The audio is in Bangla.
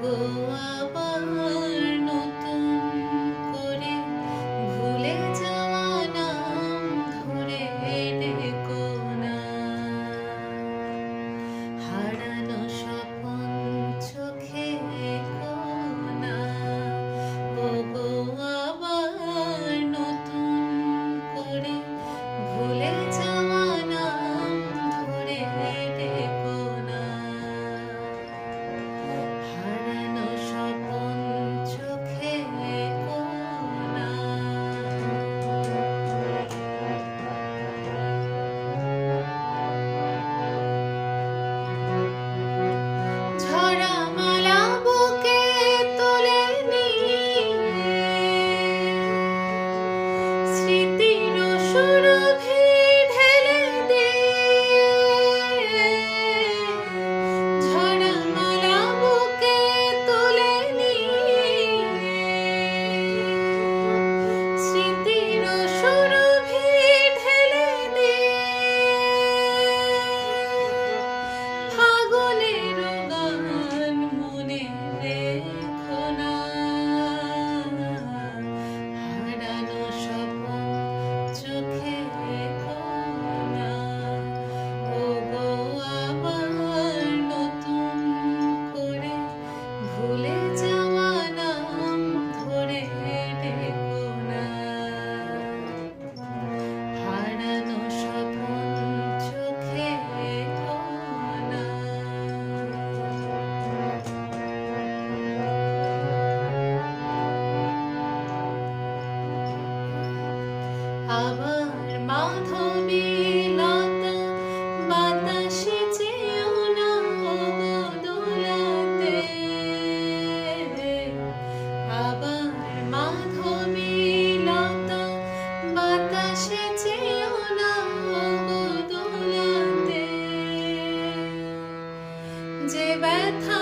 ওগো আবার নতুন করে ভুলে যাওয়া নাম ধরে ডেকো না, হারানো স্বপন চোখে এঁকো না। ওগো আবার নতুন করে ভুলে যাওয়া নাম ধরে ডেকো না, হারানো স্বপন চোখে এঁকো না। ঝরা মালা বুকে তুলে নিয়ে স্মৃতির সুরভি ঢেলে দিয়ে, ঝরা মালা বুকে তুলে নিয়ে স্মৃতির সুরভি ঢেলে দিয়ে, ফাগুনের গান মনে রেখো না, হারানো স্বপন চোখে এঁকো না। ওগো আবার নতুন করে ভুলে যাওয়া নাম ধরে ডেকো না, হারানো স্বপন চোখে এঁকো না। আবার মাধবী লতা বাতাসে চেয়েও না ওগো দোলাতে, আবার মাধবী লতা বাতাসে চেয়েও না ওগো দোলাতে, যে ব্যথা